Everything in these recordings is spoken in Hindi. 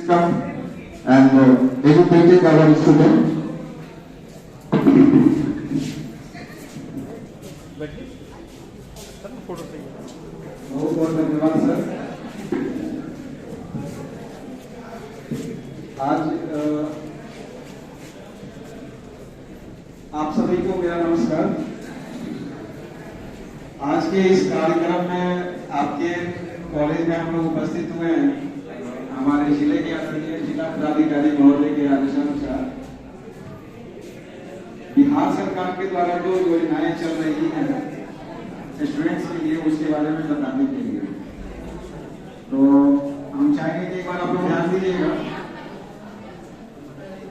come and educating our students. बहुत बहुत धन्यवाद सर। आज आप सभी को मेरा नमस्कार। आज के इस कार्यक्रम में आपके कॉलेज में हम लोग उपस्थित हुए हैं हमारे जिले के आदरणीय जिला पदाधिकारी महोदय के आदेशानुसार बिहार सरकार के द्वारा जो योजनाएं चल रही हैं स्टूडेंट्स के लिए, उसके बारे में बताने के लिए। तो हम चाहेंगे कि एक बार आप लोग ध्यान दीजिएगा।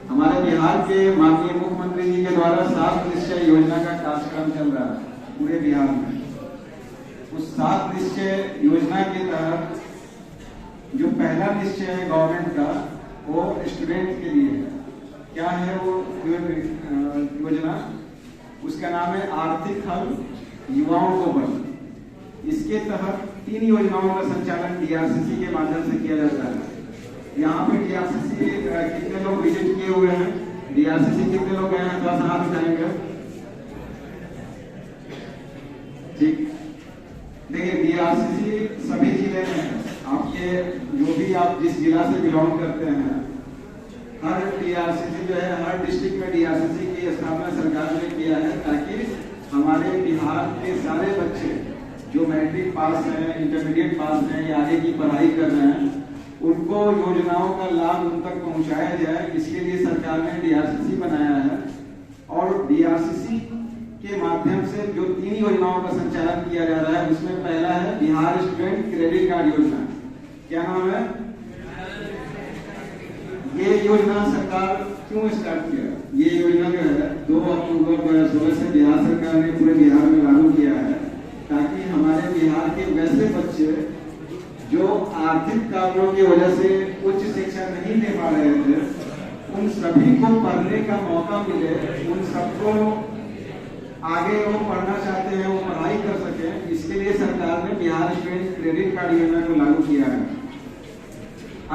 हमारे बिहार के माननीय मुख्यमंत्री जी के द्वारा 7 निश्चय योजना का कार्यक्रम चल रहा है पूरे बिहार में। उस 7 निश्चय योजना के तहत जो पहला निश्चय है गवर्नमेंट का, वो स्टूडेंट के लिए है। क्या है वो योजना? उसका नाम है आर्थिक हल युवाओं को बल। इसके तहत 3 योजनाओं का संचालन डीआरसीसी के माध्यम से किया जाता है। यहाँ पे डीआरसीसी कितने लोग विजिट किए हुए हैं? डीआरसीसी कितने लोग गए हैं? थोड़ा सा हाथ उठाएंगे। ठीक, देखिए डीआरसीसी सभी जिले में आपके जो भी आप जिस जिला से बिलोंग करते हैं, हर डीआरसीसी जो है हर डिस्ट्रिक्ट में डीआरसीसी की स्थापना सरकार ने किया है ताकि हमारे बिहार के सारे बच्चे जो मैट्रिक पास हैं, इंटरमीडिएट पास हैं या आगे की पढ़ाई कर रहे हैं, उनको योजनाओं का लाभ उन तक पहुंचाया जाए। इसके लिए सरकार ने डीआरसीसी बनाया है और डीआरसीसी के माध्यम से जो 3 योजनाओं का संचालन किया जा रहा है, उसमें पहला है बिहार स्टूडेंट क्रेडिट कार्ड योजना। क्या नाम है? ये योजना सरकार क्यों स्टार्ट किया? ये योजना जो है 2 अक्टूबर 2016 से बिहार सरकार ने पूरे बिहार में लागू किया है ताकि हमारे बिहार के वैसे बच्चे जो आर्थिक कारणों की वजह से उच्च शिक्षा नहीं ले पा रहे थे, उन सभी को पढ़ने का मौका मिले, उन सबको आगे वो पढ़ना चाहते हैं वो पढ़ाई कर सके। इसके लिए सरकार ने बिहार स्टूडेंट क्रेडिट कार्ड योजना को लागू किया है।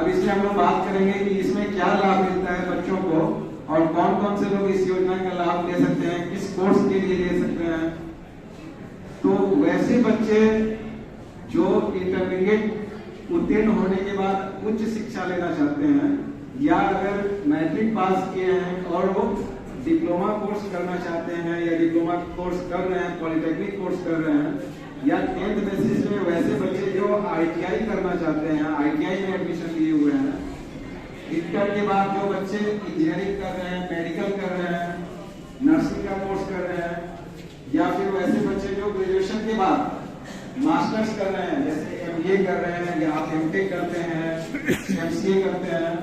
अब इसमें हम लोग बात करेंगे कि इसमें क्या लाभ मिलता है बच्चों को और कौन कौन से लोग इस योजना का लाभ ले सकते हैं, किस कोर्स के लिए ले सकते हैं। तो वैसे बच्चे जो इंटरमीडिएट उत्तीर्ण होने के बाद उच्च शिक्षा लेना चाहते हैं या अगर मैट्रिक पास किए हैं और वो डिप्लोमा कोर्स करना चाहते हैं या डिप्लोमा कोर्स कर रहे हैं, पॉलिटेक्निक कोर्स कर रहे हैं, या 10th बेसिस में वैसे बच्चे जो आईटीआई करना चाहते हैं, आईटीआई में एडमिशन लिए हुए हैं, इंटर के बाद जो बच्चे इंजीनियरिंग कर रहे हैं, मेडिकल कर रहे हैं, नर्सिंग का कोर्स कर रहे हैं, या फिर वैसे बच्चे जो ग्रेजुएशन के बाद मास्टर्स कर रहे हैं, जैसे एमबीए कर रहे हैं या आप एमटेक करते हैं, एमसीए करते हैं।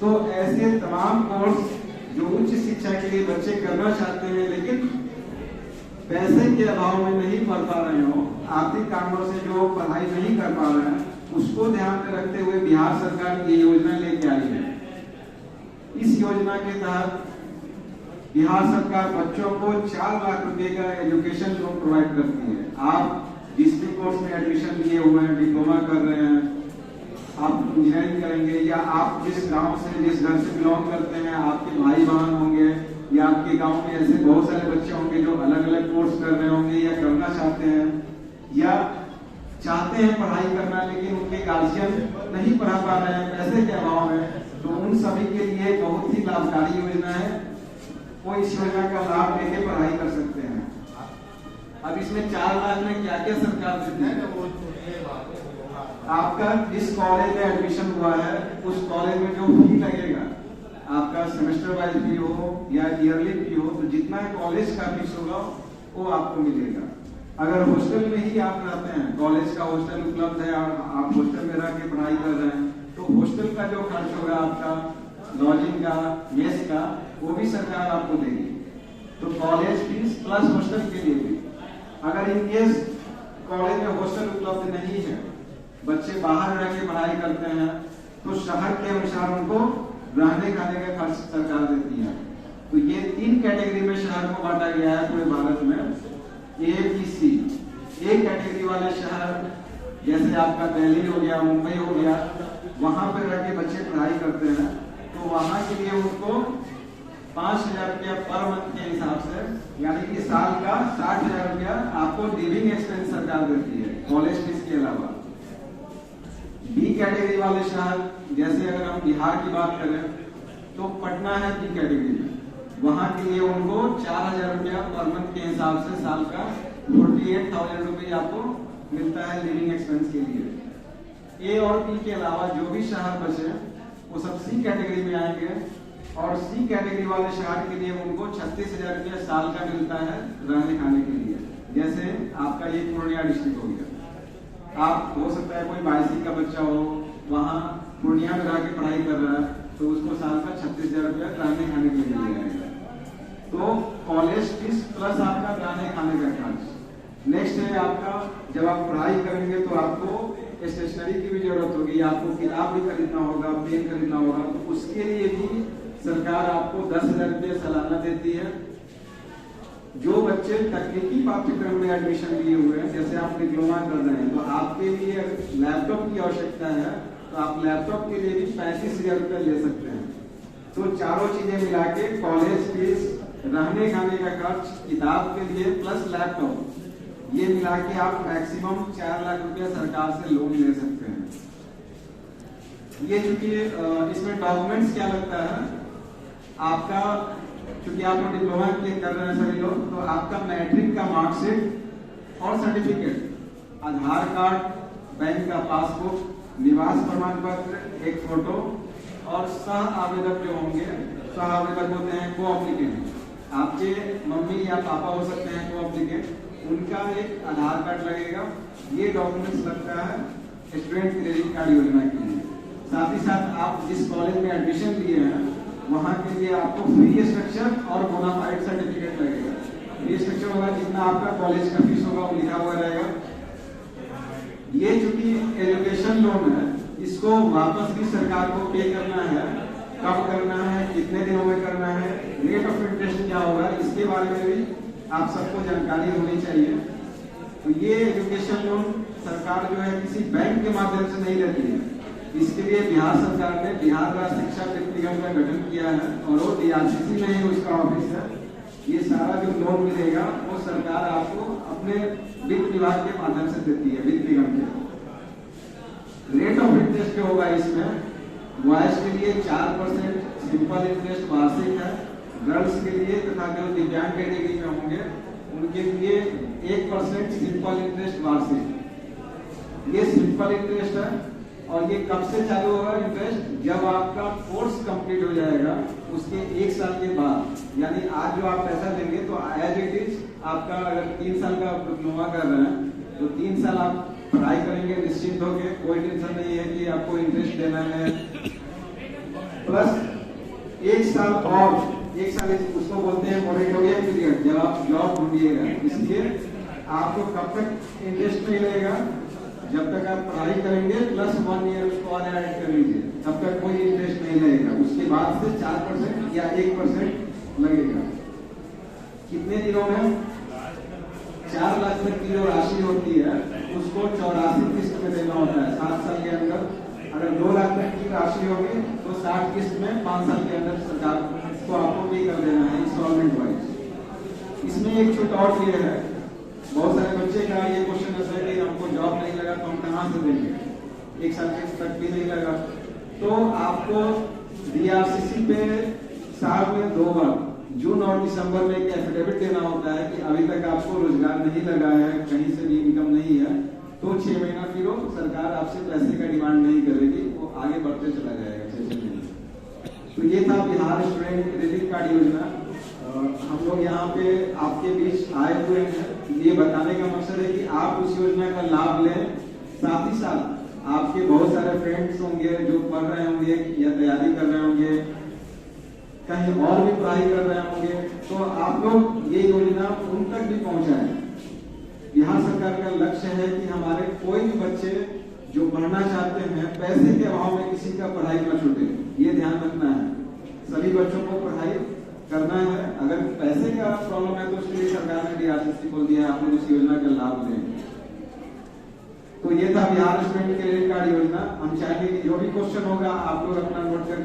तो ऐसे तमाम कोर्स जो उच्च शिक्षा के लिए बच्चे करना चाहते हैं लेकिन पैसे के अभाव में नहीं पढ़ पा रहे हो, आर्थिक कारणों से जो पढ़ाई नहीं कर पा रहे हैं, उसको ध्यान में रखते हुए बिहार सरकार ये योजना लेके आई है। इस योजना के तहत बिहार सरकार बच्चों को 4 लाख रुपए का एजुकेशन लोन प्रोवाइड करती है। आप जिस भी कोर्स में एडमिशन लिए हुए हैं, डिप्लोमा कर रहे हैं, आप इंजीनियरिंग करेंगे या आप जिस गांव से जिस घर से बिलोंग करते हैं, आपके भाई बहन होंगे या आपके गांव में ऐसे बहुत सारे बच्चे होंगे जो अलग अलग कोर्स कर रहे होंगे या करना चाहते हैं या चाहते हैं पढ़ाई करना लेकिन उनके गार्जियन नहीं पढ़ा पा रहे हैं पैसे के अभाव में, तो उन सभी के लिए बहुत ही लाभकारी योजना है। वो इस योजना का लाभ लेके पढ़ाई कर सकते हैं। अब इसमें 4 लाख में क्या क्या सरकार देती है? आपका जिस कॉलेज में एडमिशन हुआ है उस कॉलेज में जो फी लगेगा, आपका सेमेस्टर वाइज फी हो या ईयरली फी हो, तो जितना कॉलेज का फीस होगा वो आपको मिलेगा। अगर हॉस्टल में ही आप रहते हैं, कॉलेज का हॉस्टल उपलब्ध है और आप हॉस्टल में रह के पढ़ाई कर रहे हैं, तो हॉस्टल का जो खर्च होगा आपका, लॉजिंग का, मेस का, वो भी सरकार आपको देगी। तो कॉलेज फीस प्लस हॉस्टल के लिए भी। अगर इन केस कॉलेज में हॉस्टल उपलब्ध नहीं है, बच्चे बाहर रह के पढ़ाई करते हैं, तो शहर के अनुसार उनको रहने खाने का खर्च सरकार देती है। तो ये 3 कैटेगरी में शहर को बांटा गया है पूरे भारत में, ए बी सी। एक कैटेगरी वाले शहर जैसे आपका दिल्ली हो गया, मुंबई हो गया, वहां पर रह के बच्चे पढ़ाई करते हैं तो वहां के लिए उनको 5,000 रुपया पर मंथ के हिसाब से, यानी कि साल का 60,000 रुपया आपको लिविंग एक्सपेंस सरकार देती है कॉलेज फीस के अलावा। बी कैटेगरी वाले शहर, जैसे अगर हम बिहार की बात करें तो पटना है बी कैटेगरी में, वहां के लिए उनको 4,000 रुपया पर मंथ के हिसाब से साल का 48,000 रुपया आपको मिलता है लिविंग एक्सपेंस के लिए। ए और बी के अलावा जो भी शहर बचे वो सब सी कैटेगरी में आएंगे, और सी कैटेगरी वाले शहर के लिए उनको 36,000 रुपया साल का मिलता है रहने खाने के लिए। जैसे आपका ये पूर्णिया डिस्ट्रिक्ट हो गया, आप हो सकता है कोई 22 का बच्चा हो, वहाँ पूर्णिया में रह के पढ़ाई कर रहा है, तो उसको साल का 36,000 रुपया रहने खाने के लिए मिल जाएगा। तो कॉलेज फीस प्लस आपका रहने खाने का खर्च। नेक्स्ट है आपका, जब आप पढ़ाई करेंगे तो आपको स्टेशनरी की भी जरूरत होगी, आपको किताब भी खरीदना होगा, पेन खरीदना होगा, तो उसके लिए भी सरकार आपको 10,000 रुपये सालाना देती है। जो बच्चे तकनीकी पाठ्यक्रम में एडमिशन लिए हुए हैं, जैसे आप डिप्लोमा कर रहे हैं, तो आपके लिए लैपटॉप की आवश्यकता है तो आप लैपटॉप के लिए भी 35,000 रुपये ले सकते हैं। तो चारों चीजें मिला के कॉलेज फीस, रहने खाने का खर्च, किताब के लिए प्लस लैपटॉप, ये मिला के आप मैक्सिमम 4 लाख रुपया सरकार से लोन ले सकते हैं। ये चूंकि इसमें डॉक्यूमेंट्स क्या लगता है आपका, चूंकि आप लोग डिप्लोमा के लिए कर रहे हैं सभी लोग, तो आपका मैट्रिक का मार्कशीट और सर्टिफिकेट, आधार कार्ड, बैंक का पासबुक, निवास प्रमाण पत्र, एक फोटो, और सह आवेदक जो होंगे, सह आवेदक होते हैं को एप्लीकेंट, आपके मम्मी या पापा हो सकते हैं को एप्लीकेंट, उनका एक आधार कार्ड लगेगा। ये डॉक्यूमेंट्स लगता है स्टूडेंट क्रेडिट कार्ड योजना के लिए। साथ ही साथ आप जिस कॉलेज में एडमिशन लिए हैं वहां के लिए आपको फ्री स्ट्रक्चर और बोनाफाइड सर्टिफिकेट लगेगा। फ्री स्ट्रक्चर होगा जितना आपका कॉलेज का फीस होगा वो लिखा हुआ रहेगा। ये चूंकि एजुकेशन लोन है, इसको वापस भी सरकार को पे करना है, कब करना है, कितने दिनों में करना है, रेट ऑफ इंटरेस्ट क्या होगा, इसके बारे में भी आप सबको जानकारी होनी चाहिए। तो ये एजुकेशन लोन सरकार जो है किसी बैंक के माध्यम से नहीं लेती है, इसके लिए बिहार सरकार ने बिहार राज्य शिक्षा वित्त निगम का गठन किया है और वो DRCC में ही उसका ऑफिस है। ये सारा जो लोन मिलेगा वो सरकार आपको अपने वित्त विभाग के माध्यम से देती है, वित्त निगम के। रेट ऑफ इंटरेस्ट जो होगा इसमें, बॉयज के लिए 4% सिंपल इंटरेस्ट वार्षिक है, गर्ल्स के लिए तथा जो दिव्यांग कैटेगरी में होंगे उनके लिए 1% सिंपल इंटरेस्ट वार्षिक। ये सिंपल इंटरेस्ट है और ये कब से चालू होगा इंटरेस्ट, जब आपका कोर्स कंप्लीट हो जाएगा उसके 1 साल के बाद। यानी आज जो आप पैसा देंगे तो एज इट इज आपका, अगर 3 साल का डिप्लोमा कर रहे हैं तो 3 साल आप पढ़ाई करेंगे निश्चिंत होकर, कोई टेंशन नहीं है कि आपको इंटरेस्ट देना है। प्लस 1 साल और 1 साल उसको बोलते हैं मोरेटोरियम पीरियड, जब आप जॉब ढूंढिएगा, इसलिए आपको कब तक इंटरेस्ट मिलेगा, जब तक आप पढ़ाई करेंगे प्लस 1 ईयर उसको और ऐड कर लीजिए, तब तक कोई इंटरेस्ट नहीं लगेगा। उसके बाद से 4% या 1% लगेगा। कितने दिनों में? 4 लाख तक की जो राशि होती है उसको 84 किस्त में देना होता है 7 साल के अंदर। अगर 2 लाख तक की राशि होगी तो 60 किस्त में 5 साल के अंदर सरकार को आपको पे कर देना है इंस्टॉलमेंट वाइज। इसमें एक छूट और ये है, बहुत सारे बच्चे का ये क्वेश्चन ऐसा है कि हमको जॉब नहीं लगा तो हम कहाँ से देंगे, 1 साल तक भी नहीं लगा, तो आपको DRCC पे साल में 2 बार जून और दिसंबर में एक एफिडेविट देना होता है कि अभी तक आपको रोजगार नहीं लगा है, कहीं से भी इनकम नहीं है, तो 6 महीना फिर सरकार आपसे पैसे का डिमांड नहीं करेगी, वो आगे बढ़ते चला जाएगा 6 महीने। तो ये था बिहार स्टूडेंट क्रेडिट कार्ड योजना। हम लोग यहाँ पे आपके बीच आए हुए हैं, ये बताने का मकसद है कि आप उस योजना का लाभ लें। साथ ही साथ आपके बहुत सारे फ्रेंड्स होंगे जो पढ़ रहे होंगे या तैयारी कर रहे होंगे, कहीं और भी पढ़ाई कर रहे होंगे, तो आप लोग ये योजना उन तक भी पहुंचाएं। बिहार सरकार का लक्ष्य है कि हमारे कोई भी बच्चे जो पढ़ना चाहते हैं पैसे के अभाव में किसी का पढ़ाई न छूटे, ये ध्यान रखना है। सभी बच्चों को पढ़ाई करना है। अगर पैसे का प्रॉब्लम है तो उसके लिए सरकार ने DRCC खोल दिया है, आप लोग इस योजना का लाभ लें। तो ये था बिहार स्टूडेंट क्रेडिट कार्ड योजना। हम चाहेंगे कि जो भी क्वेश्चन होगा आप लोग अपना नोट करके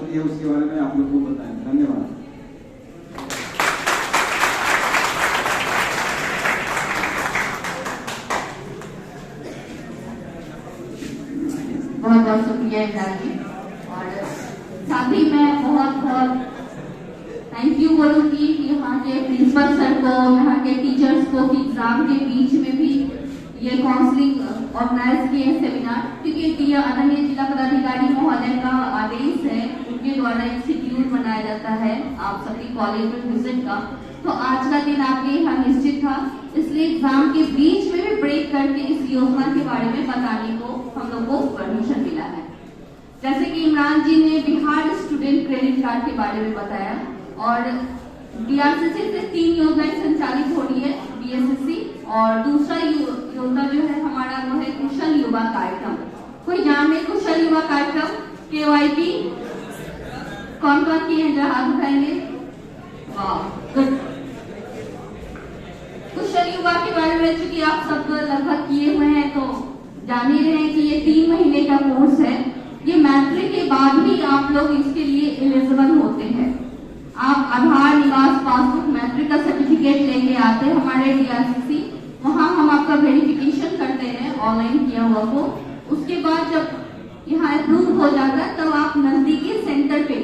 रहती है उसके बारे में आप लोग को बताएं। धन्यवाद। बहुत बहुत शुक्रिया इमरान जी, और साथ ही मैं बहुत बहुत थैंक यू बोलूंगी यहाँ के प्रिंसिपल सर को, यहाँ के टीचर्स को कि एग्जाम के बीच में भी ये काउंसलिंग ऑर्गेनाइज किए सेमिनार, क्योंकि ये आदरणीय जिला पदाधिकारी महोदय का आदेश है, उनके द्वारा एक शेड्यूल बनाया जाता है आप सभी कॉलेज में विजिट का। तो आज का दिन आपके यहाँ निश्चित था, इसलिए एग्जाम के बीच में भी ब्रेक करके इस योजना के बारे में बताने को हम लोग को परमिशन मिला है। जैसे कि इमरान जी ने बिहार स्टूडेंट क्रेडिट कार्ड के बारे में बताया, और DRCC से 3 योजनाएं संचालित हो रही है, BSSC, और दूसरा योजना जो है हमारा वो है कुशल युवा कार्यक्रम। कोई जाने कुशल युवा कार्यक्रम KYP कौन कौन किए हैं, जरा हाथ उठाएंगे। वाह, गुड। कुशल युवा के बारे में चूंकि आप सब लगभग किए हुए हैं तो जान ही रहे हैं कि ये 3 महीने का कोर्स है। ये मैट्रिक के बाद ही आप लोग इसके लिए एलिजिबल होते हैं। आप आधार, निवास, पासबुक, मैट्रिक का सर्टिफिकेट लेके आते हैं हमारे DRCC, वहाँ हम आपका वेरिफिकेशन करते हैं ऑनलाइन किया हुआ को। उसके बाद जब यहाँ अप्रूव हो जाता है तब आप नजदीकी सेंटर पे,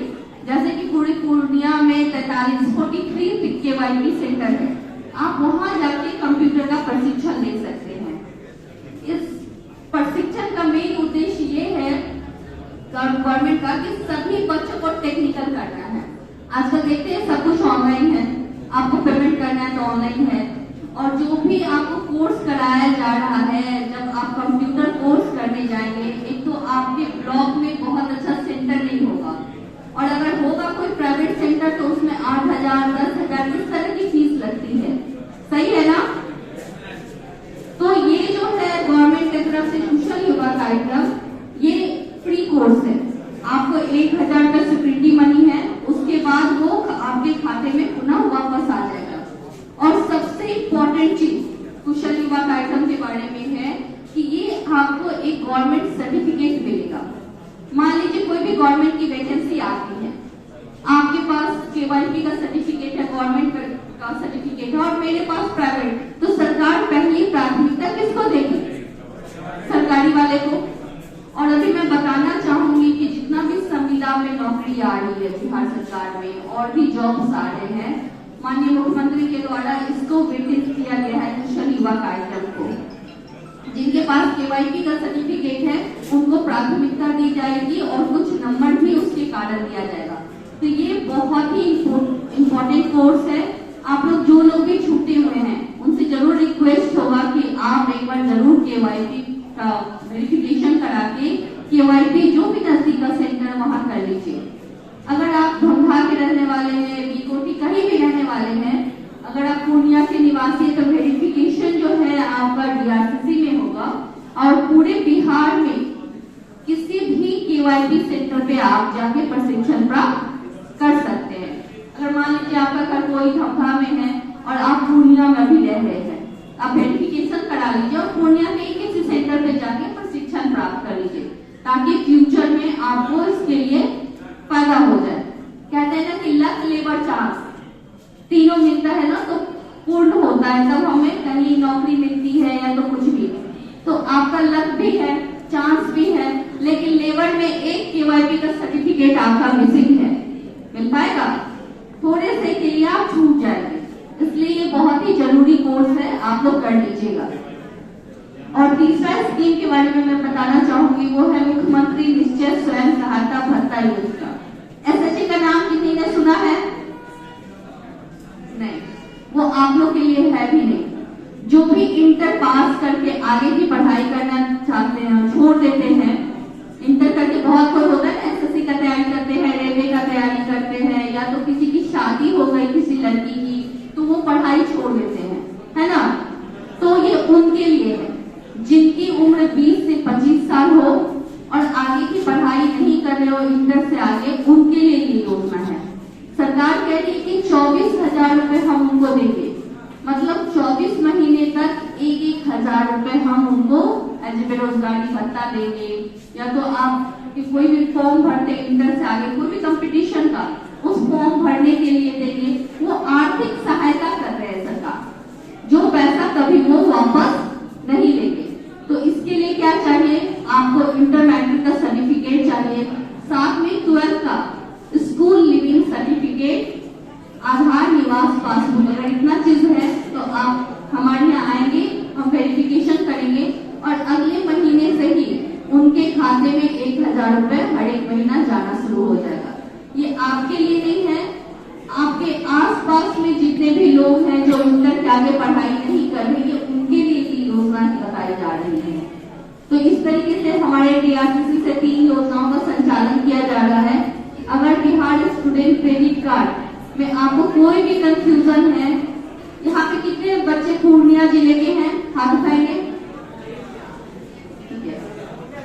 जैसे कि पूरी पूर्णिया में 43 KYP सेंटर है, आप वहाँ जाके कंप्यूटर का प्रशिक्षण ले सकते हैं। इस प्रशिक्षण का मेन उद्देश्य ये है गवर्नमेंट का कि सभी बच्चों को टेक्निकल करना है। आजकल देखते हैं सब कुछ ऑनलाइन है, आपको पेमेंट करना है तो ऑनलाइन है, और जो भी आपको कोर्स कराया जा रहा है, जब आप कंप्यूटर कोर्स करने जाएंगे, एक तो आपके ब्लॉक में बहुत अच्छा सेंटर नहीं होगा, और अगर होगा कोई प्राइवेट सेंटर तो उसमें 8,000, 10,000 इस तरह की फीस लगती है। सही है ना? तो ये जो है गवर्नमेंट की तरफ से कुशल युवा कार्यक्रम, ये फ्री कोर्स है। आपको 1,000 का सिक्योरिटी मनी है, उसके बाद वो आपके खाते में पुनः वापस आ जाएगा। और सबसे इम्पोर्टेंट चीज कुशल युवा कार्यक्रम के बारे में है कि ये आपको एक गवर्नमेंट सर्टिफिकेट मिलेगा। मान लीजिए कोई भी गवर्नमेंट की वैकेंसी आती है, आपके पास KYP का सर्टिफिकेट है, गवर्नमेंट का सर्टिफिकेट है, और मेरे पास प्राइवेट, तो सरकार पहली प्राथमिकता किसको देगी? सरकारी वाले को। और अभी मैं बताना चाहूंगी कि जितना भी संविदा में नौकरी आ रही है बिहार सरकार में, और भी जॉब्स आ रहे हैं, माननीय मुख्यमंत्री के द्वारा इसको विकसित किया गया है कुशल युवा कार्यक्रम को। जिनके पास KYP का सर्टिफिकेट है उनको प्राथमिकता दी जाएगी और कुछ नंबर भी उसके कारण दिया जाएगा। तो ये बहुत ही इम्पोर्टेंट कोर्स है। आप लोग जो लोग भी छूटे हुए हैं उनसे जरूर रिक्वेस्ट होगा कि आप एक बार जरूर KYP का वेरिफिकेशन करा के KYP जो भी नजदीक का सेंटर वहां कर लीजिए। अगर आप धमधा के रहने वाले हैं, बीकोटी कहीं भी रहने वाले हैं, अगर आप पूर्णिया के निवासी है तो वेरिफिकेशन जो है आपका DRCC में होगा, और पूरे बिहार में किसी भी KYP सेंटर पे आप जाके प्रशिक्षण प्राप्त कर सकते हैं। अगर मान लीजिए आपका घर कोई धमधा में है और आप पूर्णिया में भी रह रहे हैं, आप वेरिफिकेशन करा लीजिए और पूर्णिया के किसी सेंटर पे जाके प्रशिक्षण प्राप्त कर लीजिए, ताकि फ्यूचर में आपको इसके लिए फायदा हो जाए। कहते हैं ना कि लक, लेबर, चांस तीनों मिलता है ना तो पूर्ण होता है, तब हमें कहीं नौकरी मिलती है या तो कुछ भी। तो आपका लक भी है, चांस भी है, लेकिन लेबर में एक KYP का सर्टिफिकेट आपका मिसिंग है, मिल पाएगा? थोड़े से के लिए आप छूट जाएंगे, इसलिए ये बहुत ही जरूरी कोर्स है, आप लोग कर लीजिएगा। और तीसरा स्कीम के बारे में मैं बताना चाहूंगी, वो है मुख्यमंत्री निश्चय स्वयं सहायता भत्ता योजना। SHG का नाम किसी ने सुना है? नहीं, वो आप लोग के लिए है भी नहीं। जो भी इंटर पास करके आगे की पढ़ाई करना चाहते हैं, छोड़ देते हैं, इंटर करके बहुत कोई होता है SSC का तैयारी करते हैं, रेलवे का तैयारी करते हैं, या तो किसी की शादी हो गई किसी लड़की की तो वो पढ़ाई छोड़ देते हैं, है ना? तो ये उनके लिए है जिनकी उम्र 20 से 25 साल हो और आगे की पढ़ाई नहीं कर रहे हो इंटर से आगे, उनके लिए ये योजना है। सरकार कह रही है कि 24,000 रुपए हम उनको देंगे, मतलब 24 महीने तक 1,000 रुपए हम उनको एज बेरोजगारी भत्ता देंगे, या तो आप कि कोई भी फॉर्म भरते इंटर से आगे कोई भी कंपटीशन का उस फॉर्म भरने के लिए देंगे, वो आर्थिक सहायता कर रहे हैं सरकार, जो पैसा कभी वो वापस नहीं लेंगे। तो इसके लिए क्या चाहिए, आपको इंटर मैट्रिक का सर्टिफिकेट चाहिए, साथ में 12th का स्कूल लिविंग सर्टिफिकेट, आधार, निवास, पासबुक। अगर इतना चीज है तो आप हमारे यहाँ आएंगे, हम वेरिफिकेशन करेंगे और अगले महीने से ही उनके खाते में 1000 रुपए हर एक महीना जाना शुरू हो जाएगा। ये आपके लिए नहीं है, आपके आसपास में जितने भी लोग हैं जो इंटर के आगे पढ़ाई नहीं कर रहे हैं, उनके लिए ये योजना बताई जा रही है। तो इस तरीके से हमारे डीआरसीसी से 3 योजनाओं का संचालन किया जा रहा है। अगर बिहार स्टूडेंट क्रेडिट कार्ड में आपको कोई भी कंफ्यूजन है, यहाँ पे कितने बच्चे पूर्णिया जिले के हैं, हाथ उठाएंगे। ठीक है,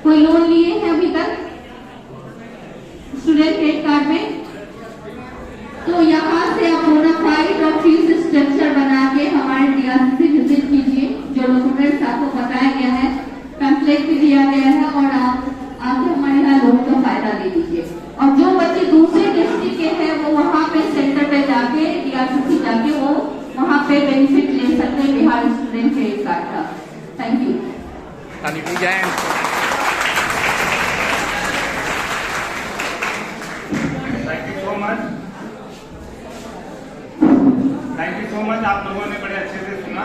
कोई लोन लिए हैं अभी तक स्टूडेंट क्रेडिट कार्ड में? तो यहाँ से आप बोनाफाइड और फीस स्ट्रक्चर बना के हमारे डीआरसीसी विजिट कीजिए। जो डॉक्यूमेंट्स आपको बताया गया है, पैम्फलेट भी दिया गया है, और आप आके हमारे यहाँ लोन का फायदा ले लीजिए। और जो बच्चे दूसरे डिस्ट्रिक्ट के हैं वो वहाँ पे सेंटर पे जाके डीआरसीसी जाके वो वहाँ पे बेनिफिट ले सकते हैं बिहार स्टूडेंट क्रेडिट कार्ड का। Thank you. Thank you so much. आप लोगों ने बड़े अच्छे से सुना,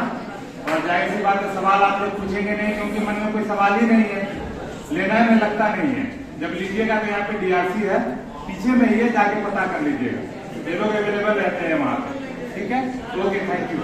और जाहिर सी बात है सवाल आप लोग पूछेंगे नहीं, क्योंकि मन में कोई सवाल ही नहीं है, लेना में लगता नहीं है। जब लीजिएगा तो यहाँ पे डीआरसी है, पीछे में ही है, जाके पता कर लीजिएगा, ये लोग अवेलेबल रहते हैं वहाँ पे। ठीक है, ओके, थैंक यू।